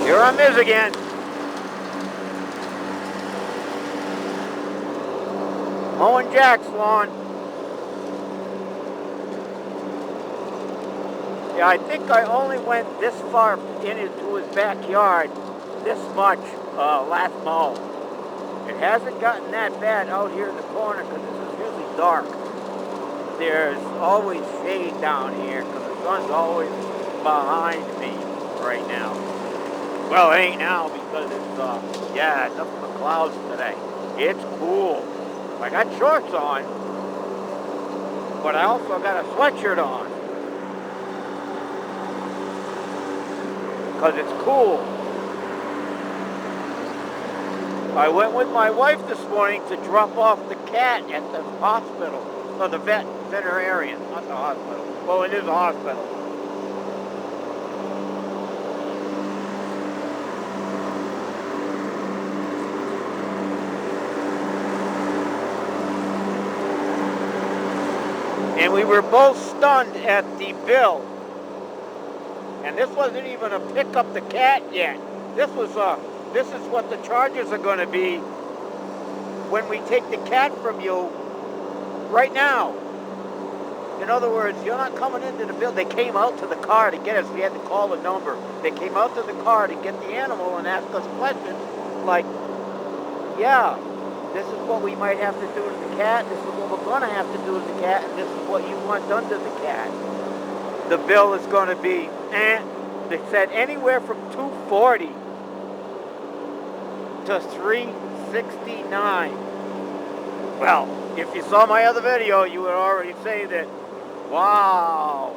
Here I'm is again. Mowing Jack's lawn. Yeah, I think I only went this far into his backyard, this much, last mow. It hasn't gotten that bad out here in the corner because this is really dark. There's always shade down here because the sun's always behind me right now. Well, it ain't now because it's up in the clouds today. It's cool. I got shorts on, but I also got a sweatshirt on because it's cool. I went with my wife this morning to drop off the cat at the hospital, or the veterinarian, not the hospital. Well, it is a hospital. And we were both stunned at the bill. And this wasn't even a pick up the cat yet. This is what the charges are going to be when we take the cat from you right now. In other words, you're not coming into the bill. They came out to the car to get us. We had to call the number. They came out to the car to get the animal and ask us questions like, yeah, this is what we might have to do to the cat. This is what we're going to have to do to the cat. And this is what you want done to the cat. The bill is going to be, they said anywhere from $240 to $369. Well, if you saw my other video, you would already say that, wow,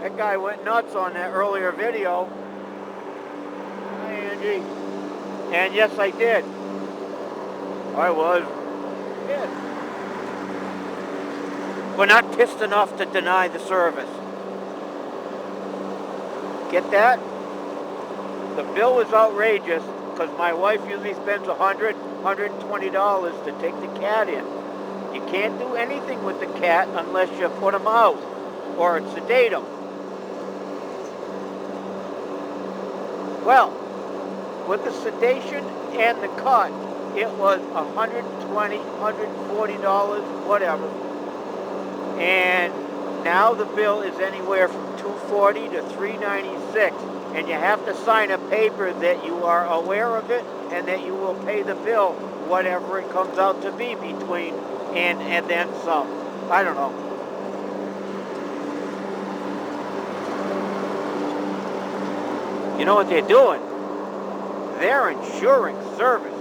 that guy went nuts on that earlier video. Hi, Angie. And yes, I did. I was. Yes. We're not pissed enough to deny the service. Get that? The bill was outrageous because my wife usually spends $100, $120 to take the cat in. You can't do anything with the cat unless you put him out or sedate him. Well, with the sedation and the cut, it was $120, $140, whatever. And now the bill is anywhere from $240 to $396. And you have to sign a paper that you are aware of it and that you will pay the bill, whatever it comes out to be between and then some. I don't know. You know what they're doing? They're insuring service.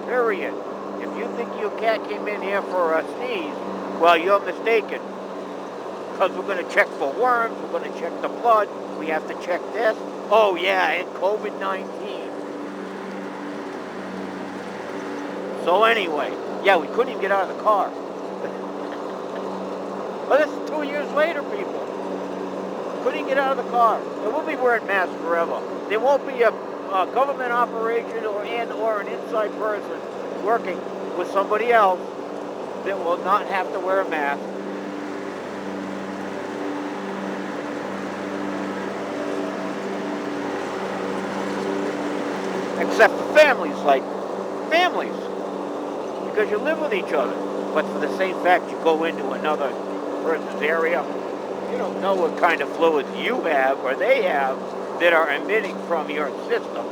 Period. If you think your cat came in here for a sneeze, well, you're mistaken. Because we're going to check for worms, we're going to check the blood, we have to check this. Oh, yeah, and COVID-19. So anyway, yeah, we couldn't even get out of the car. Well, this is 2 years later, people. Couldn't get out of the car. And we'll be wearing masks forever. There won't be a government operation or an inside person working with somebody else that will not have to wear a mask. Except for families, because you live with each other. But for the same fact, you go into another person's area, you don't know what kind of fluids you have or they have that are emitting from your system.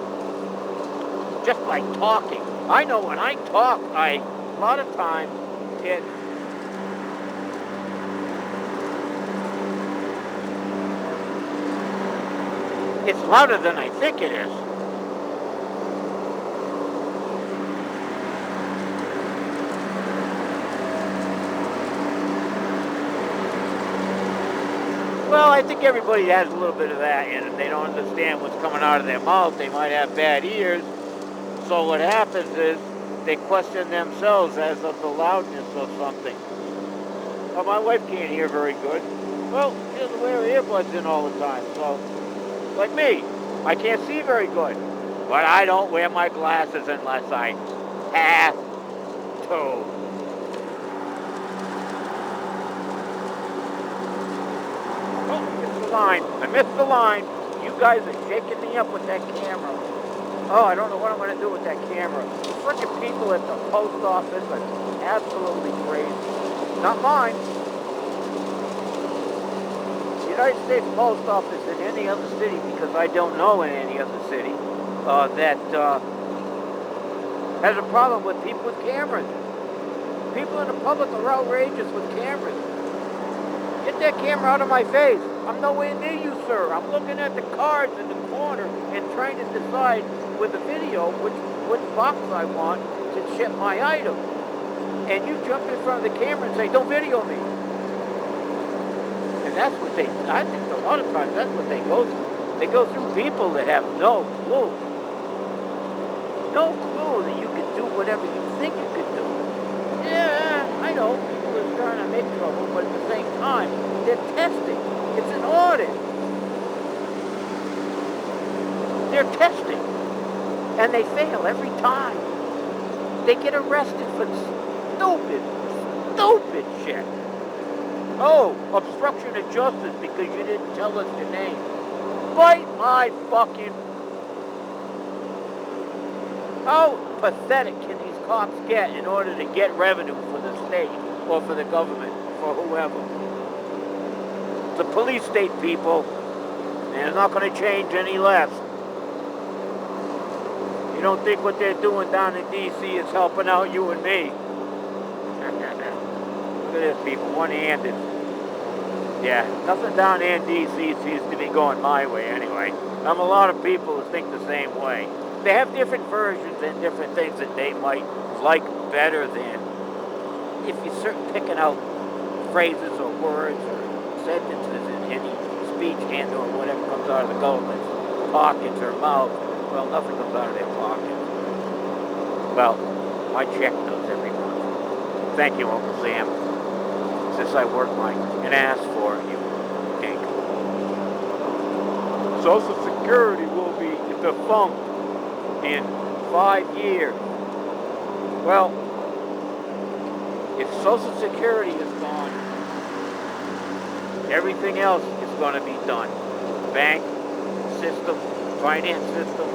Just by talking. I know when I talk, a lot of times it's louder than I think it is. Well, I think everybody has a little bit of that, and if they don't understand what's coming out of their mouth, they might have bad ears. So what happens is they question themselves as of the loudness of something. Well, my wife can't hear very good. Well, she doesn't wear earbuds in all the time. So, like me, I can't see very good. But I don't wear my glasses unless I have to. I missed the line. You guys are shaking me up with that camera. Oh, I don't know what I'm going to do with that camera. The freaking people at the post office are absolutely crazy. Not mine. The United States Post Office in any other city, because I don't know in any other city, that has a problem with people with cameras. People in the public are outrageous with cameras. Get that camera out of my face. I'm nowhere near you, sir. I'm looking at the cards in the corner and trying to decide with the video which box I want to ship my item. And you jump in front of the camera and say, don't video me. And that's what I think a lot of times that's what they go through. They go through people that have no clue. No clue that you can do whatever you think you can do. Yeah, I know people are trying to make trouble, but at the same time, they're testing. It's an audit. They're testing. And they fail every time. They get arrested for stupid shit. Oh, obstruction of justice because you didn't tell us your name. Bite my fucking... How pathetic can these cops get in order to get revenue for the state or for the government, for whoever? It's a police state, people, and it's not going to change any less. You don't think what they're doing down in D.C. is helping out you and me? Look at this, people, one-handed. Yeah, nothing down there in D.C. seems to be going my way anyway. A lot of people who think the same way. They have different versions and different things that they might like better than. If you start picking out phrases or words or sentences in any speech and or whatever comes out of the government's pockets or mouth, well, nothing comes out of their pockets. Well, I check those every month. Thank you, Uncle Sam. Since I work my an ass for you, Dink. Social Security will be defunct in 5 years. Well, if Social Security is gone, everything else is going to be done. Bank system, finance system,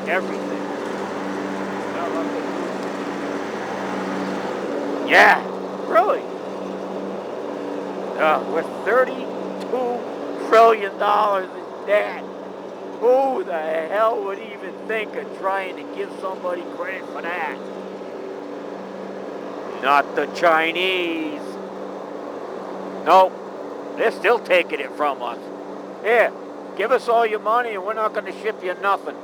everything. Yeah, really. We're $32 trillion in debt. Who the hell would even think of trying to give somebody credit for that? Not the Chinese. Nope. They're still taking it from us. Here, give us all your money and we're not going to ship you nothing.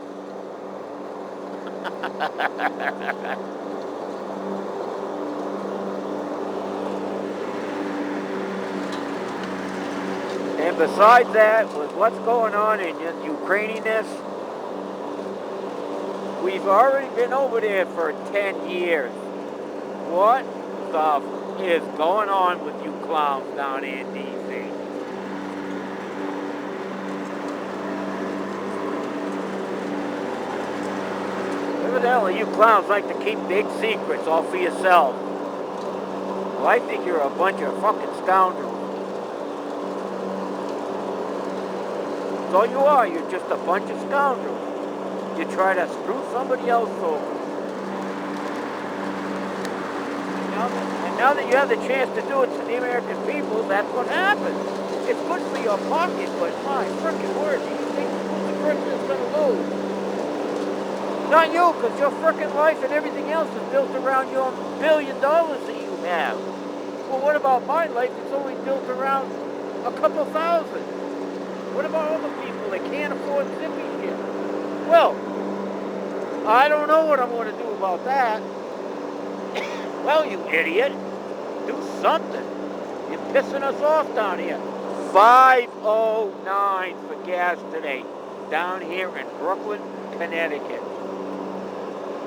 And besides that, with what's going on in Ukrainianness, we've already been over there for 10 years. What the is going on with you clowns down in D.C.? Evidently, you clowns like to keep big secrets all for yourself. Well, I think you're a bunch of fucking scoundrels. That's all you are. You're just a bunch of scoundrels. You try to screw somebody else over. And now that you have the chance to do it to the American people, that's what happens. It's good for your pocket, but my frickin' word, do you think the person is going to lose? Not you, because your frickin' life and everything else is built around your $1 billion that you have. Well, what about my life? It's only built around a couple thousand. What about other people that can't afford zippy shit? Well, I don't know what I'm going to do about that. Well, you idiot, do something. You're pissing us off down here. 509 for gas today, down here in Brooklyn, Connecticut.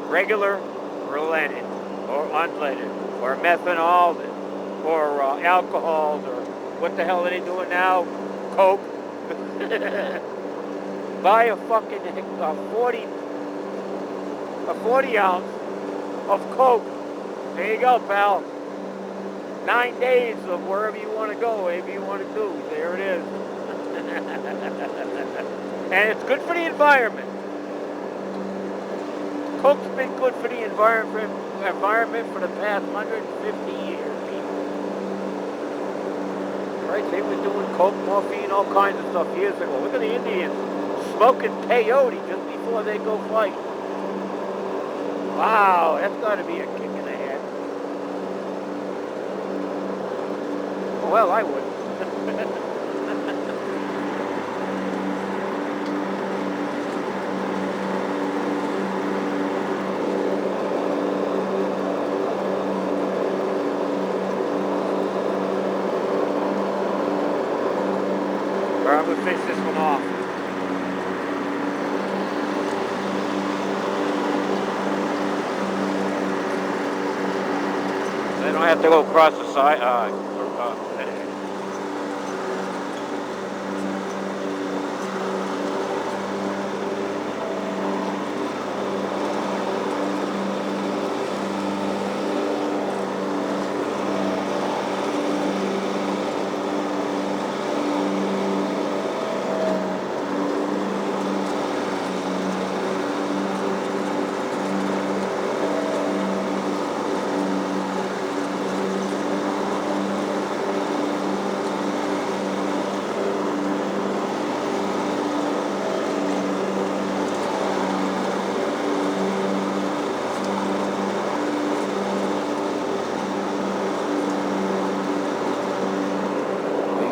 Regular or leaded, or unleaded, or methanol, or alcohol, or what the hell are they doing now? Coke. Buy a fucking 40 ounce of Coke. There you go, pal. 9 days of wherever you want to go, whatever you want to do. There it is. And it's good for the environment. Coke's been good for the environment for the past 150 years, people. Right? They were doing coke, morphine, all kinds of stuff years ago. Look at the Indians smoking peyote just before they go fight. Wow, that's got to be a kick in the head. Well, I would. I'm going to finish this one off. I don't have to go across the side.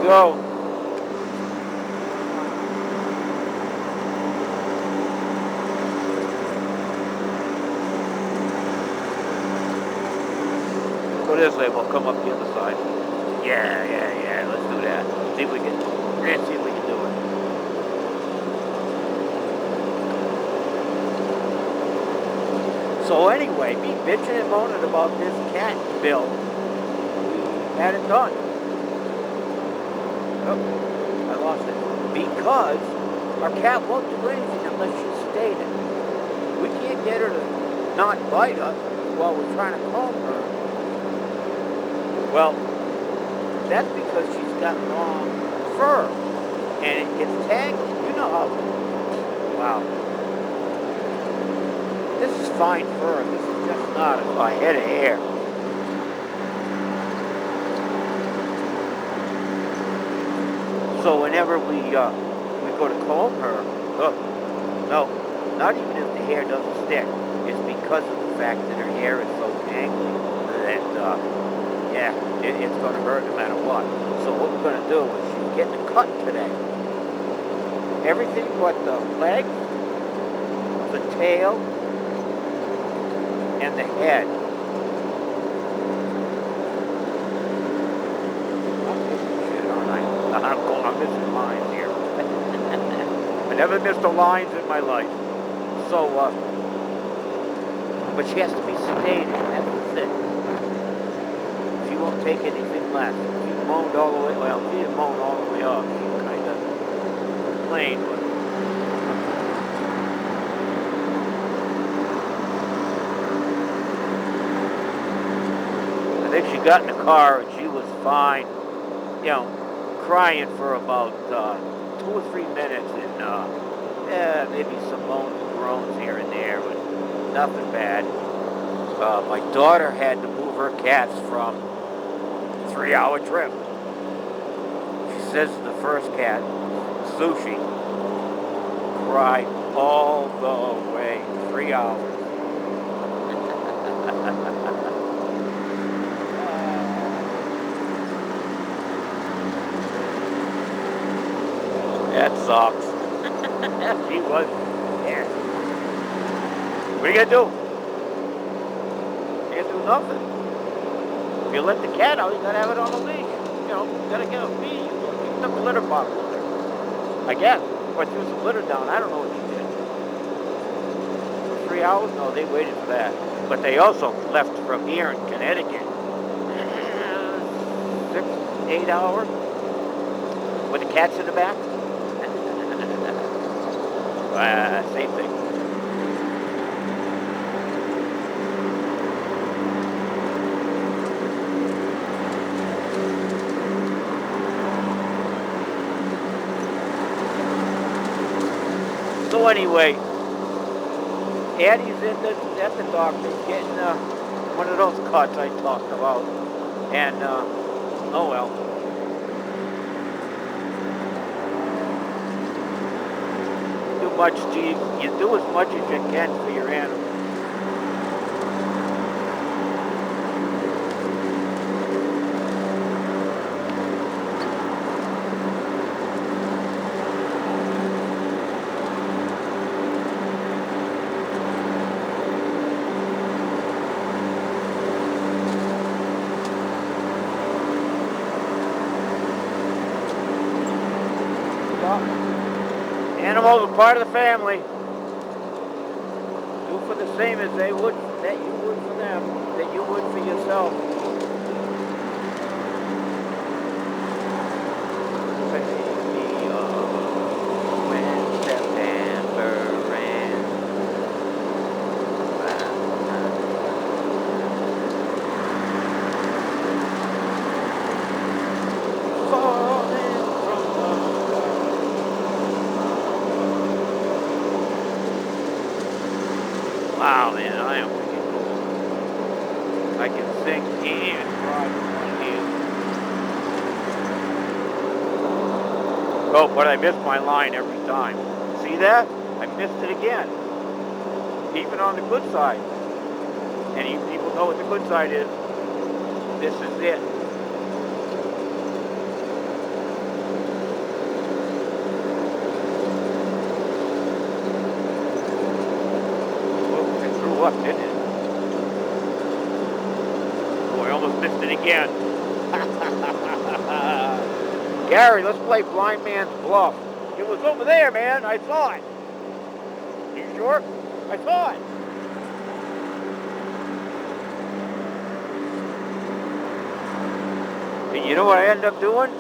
Go. Go this way, we'll come up the other side. Yeah, let's do that. See if we can, let's see if we can do it. So anyway, me bitching and moaning about this cat bill. Had it done. Oh, I lost it. Because our cat won't do anything unless she's stated. We can't get her to not bite us while we're trying to comb her. Well, that's because she's got long fur. And it gets tangled. You know how... Wow. This is fine fur. This is just not a head of hair. So whenever we go to comb her, look, no, not even if the hair doesn't stick. It's because of the fact that her hair is so tangly that, it's going to hurt no matter what. So what we're going to do is she's getting a cut today. Everything but the legs, the tail, and the head. I'm missing lines here. I never missed a lines in my life. So, but she has to be sedated. That's the thing. She won't take anything less. She moaned all the way. Well, she didn't moan all the way up. She kind of complained, but. I think she got in the car and she was fine. Crying for about 2 or 3 minutes, and maybe some moans and groans here and there, but nothing bad. My daughter had to move her cats from a 3-hour trip. She says the first cat, Sushi, cried all the way 3 hours. That sucks. She was. Yeah. What are you gonna do? You can't do nothing. If you let the cat out, you gotta have it on a leash. You gotta get a feed. You took a litter box with her, I guess. Or threw some litter down. I don't know what she did. 3 hours? No, they waited for that. But they also left from here in Connecticut. 6, 8 hours with the cats in the back. Same thing. So anyway, Addie's at the doctor getting one of those cuts I talked about. And, oh well. Too much, Steve. You do as much as you can for your animals. Animals are part of the family. Do for the same as that you would for them, that you would for yourself. When September ends. Wow, man, I am wicked cool. I can sing and drive one hand. Oh, but I missed my line every time. See that? I missed it again. Even on the good side. And people know what the good side is. This is it. Up, didn't it? Oh, I almost missed it again. Gary, let's play blind man's bluff. It was over there, man. I saw it. You sure? I saw it. And you know what I end up doing?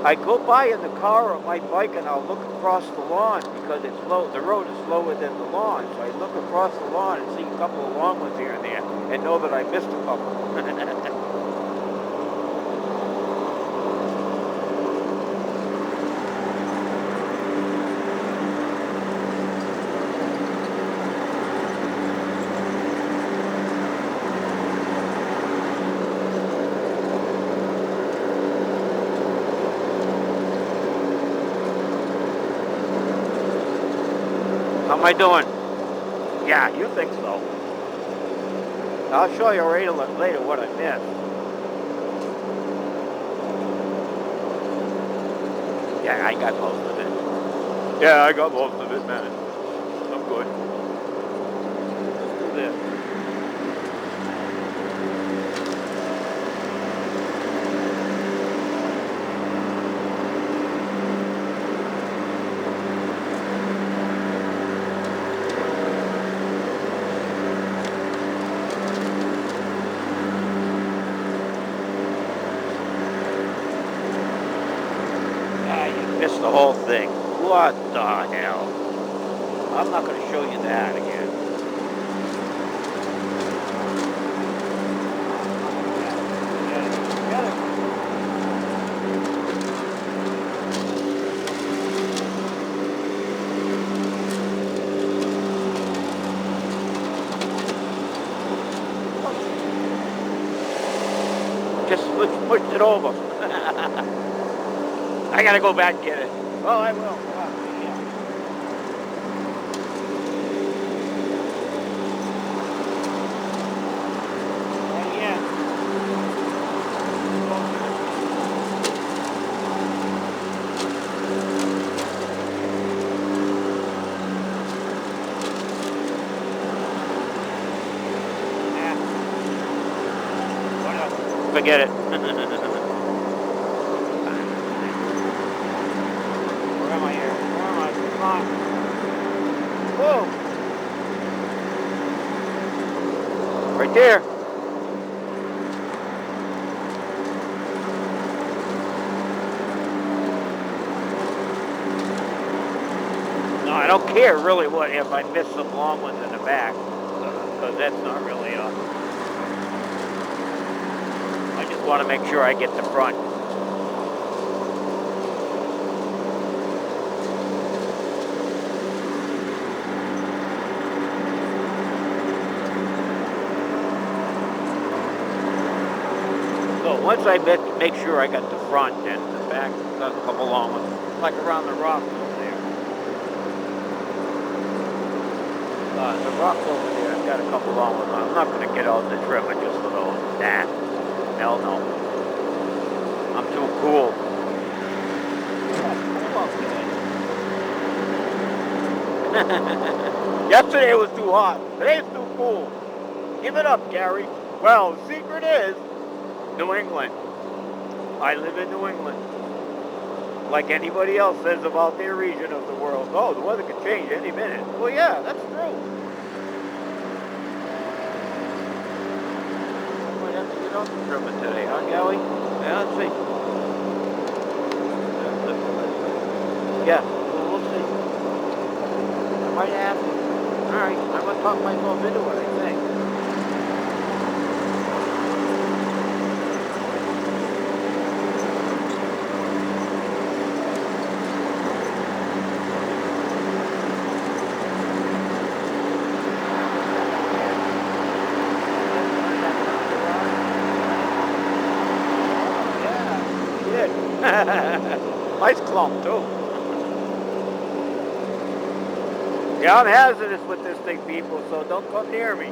I go by in the car or my bike and I'll look across the lawn because it's low. The road is lower than the lawn. So I look across the lawn and see a couple of long ones here and there and know that I missed a couple. How am I doing? Yeah, you think so. I'll show you later what I missed. Yeah, I got most of it. Yeah, I got most of it, man. I'm good. Let's do this. Missed the whole thing. What the hell? I'm not going to show you that again. Just push it over. I gotta go back and get it. Oh, I will. Yeah. Yeah. Whatever. Forget it. Whoa! Right there. No, I don't care really what if I miss some long ones in the back, because that's not really I just want to make sure I get the front. Once I make sure I got the front and the back, got a couple long ones, like around the rock over there. The rock over there, I've got a couple long ones. I'm not going to get out the trimmer just for those. Nah, hell no. I'm too cool. Yesterday was too hot. Today's too cool. Give it up, Gary. Well, the secret is New England. I live in New England. Like anybody else says about their region of the world. Oh, the weather could change any minute. Well, yeah, that's true. I might have to get off the trimmer today, huh, Gary? Yeah, let's see. Yeah, we'll see. I might have to. All right, I'm going to talk myself into it, I think. Nice clump too. Yeah, I'm hazardous with this thing, people, so don't come near me.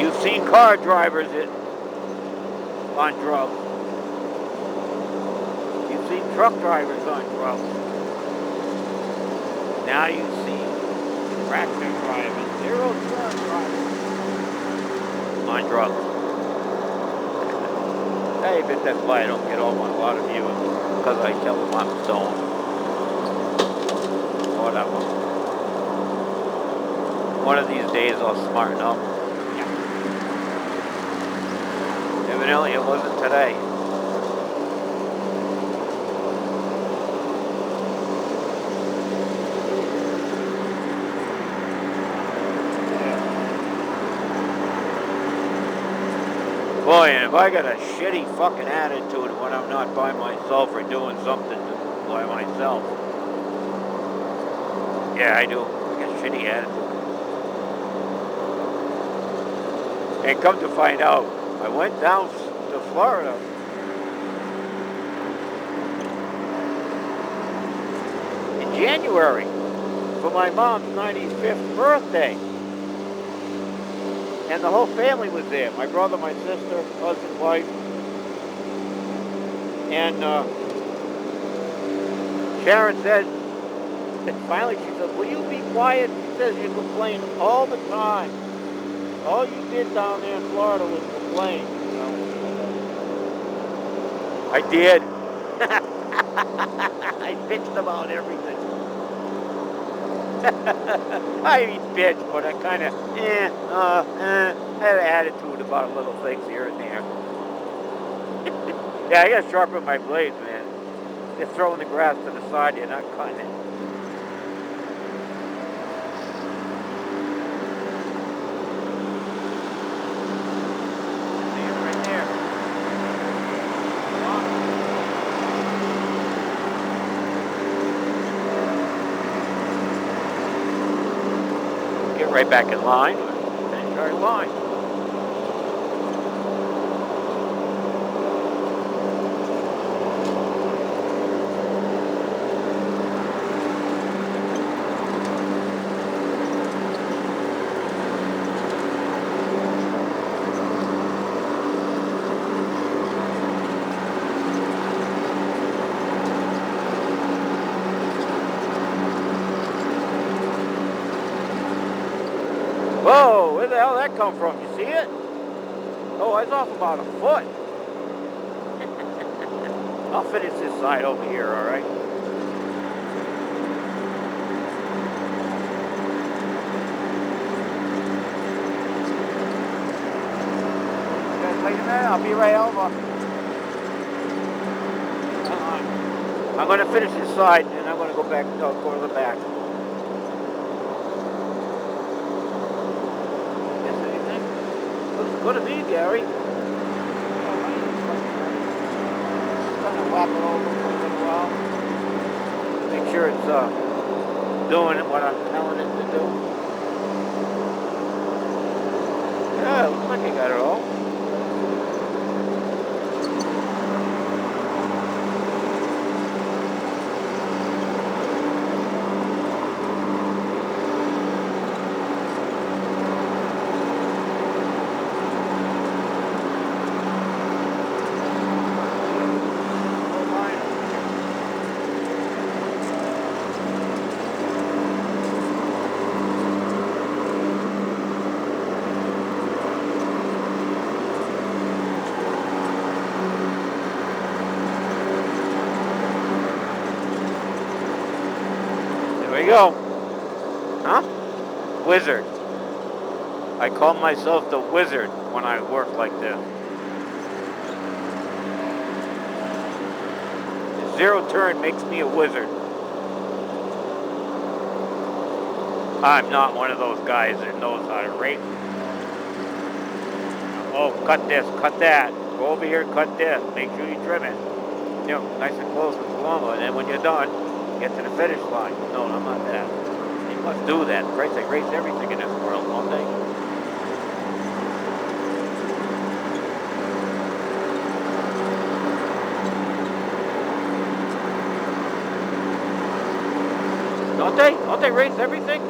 You've seen car drivers on drugs. You've seen truck drivers on drugs. Now you see tractor drivers, zero-turn drivers on drugs. Hey, but that's why I don't get on a lot of views, because I tell them I'm stoned. Whatever. One of these days I'll smarten up. Yeah. Evidently it wasn't today. Boy, and if I got a shitty fucking attitude when I'm not by myself or doing something by myself. Yeah, I do. I got a shitty attitude. And come to find out, I went down to Florida. In January for my mom's 95th birthday. And the whole family was there. My brother, my sister, husband, wife. And Sharon said, finally she said, will you be quiet? She says you complain all the time. All you did down there in Florida was complain. You know? I did. I bitched about everything. I mean bitch, but I kind of, had an attitude about little things here and there. Yeah, I got to sharpen my blades, man. They're throwing the grass to the side, you're not cutting it. See it right there. Get right back in line. Finish our line. Whoa, where the hell did that come from? You see it? Oh, I was off about a foot. I'll finish this side over here, all right? Guys, wait a minute, I'll be right over. I'm going to finish this side, and I'm going to go back, go to the back. Looks good to me, Gary. Kind of whap it over for a little while. Make sure it's doing what I'm telling it to do. Yeah, looks like I got it all. There we go. Huh? Wizard. I call myself the wizard when I work like this. The zero turn makes me a wizard. I'm not one of those guys that knows how to rate. Oh, cut this, cut that. Go over here, cut this. Make sure you trim it. You know, nice and close with the lawnmower. And then when you're done, get to the finish line. No, I'm not that. They must do that. Christ, they race everything in this world, don't they? Don't they? Don't they race everything?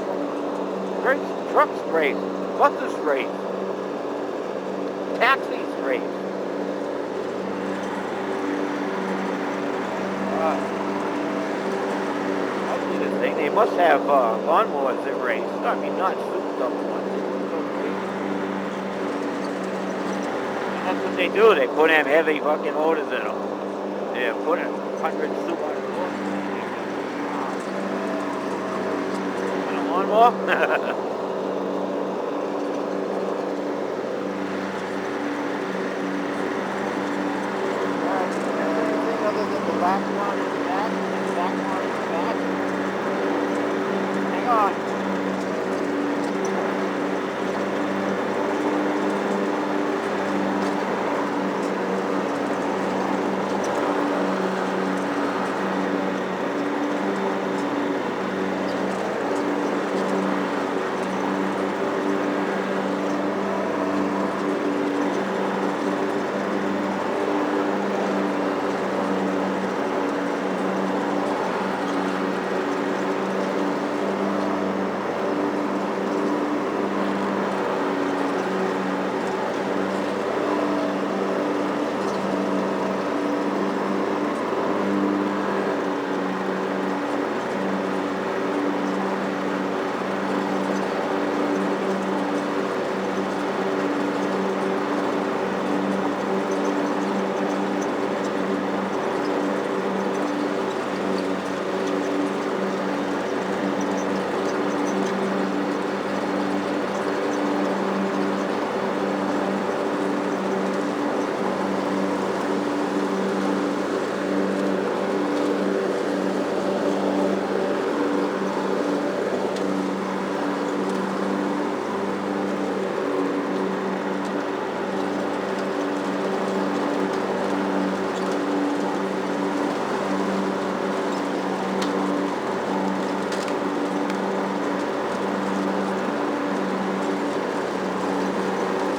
Race, trucks race, buses race, taxis race. They must have lawnmowers that race. I mean, not souped up ones. That's what they do. They put them heavy fucking motors in them. They put 100 soup on a lawnmower. Everything other than the back one in the back, and the back one in the back. Hang on.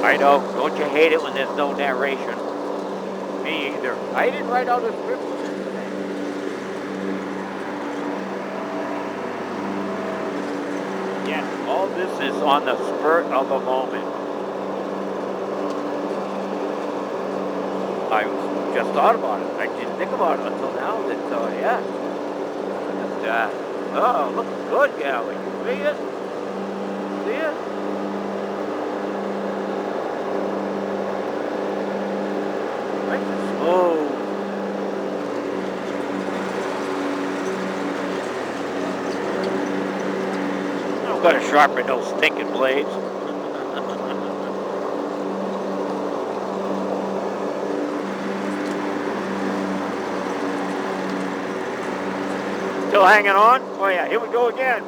I know. Don't you hate it when there's no narration? Me either. I didn't write out a script for this today. Yes, all this is on the spur of a moment. I just thought about it. I didn't think about it until now. That yeah. Just, oh, looks good, Gally. You see it? See it? Oh. I've got to sharpen those stinking blades. Still hanging on? Oh yeah, here we go again.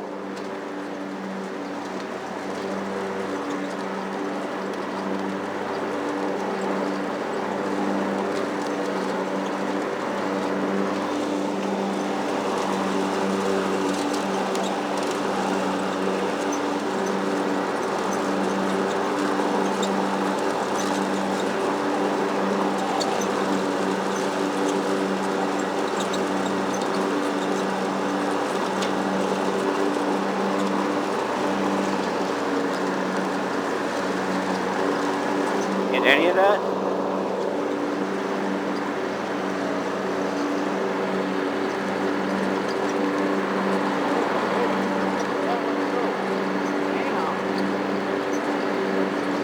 In any of that?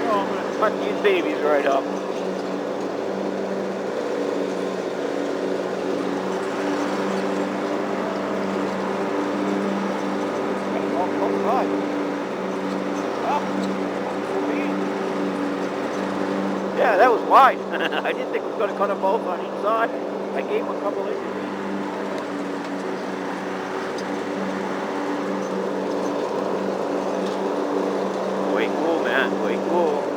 Oh, I'm gonna cut these babies right up. Oh God. Yeah, that was wide. I didn't think we were going to cut them both on each side. I gave them a couple inches. Way cool, man. Way cool.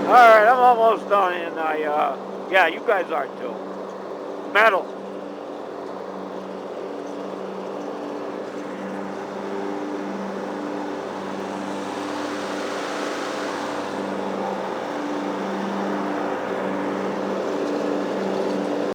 All right, I'm almost done, and yeah, you guys are too. Metal.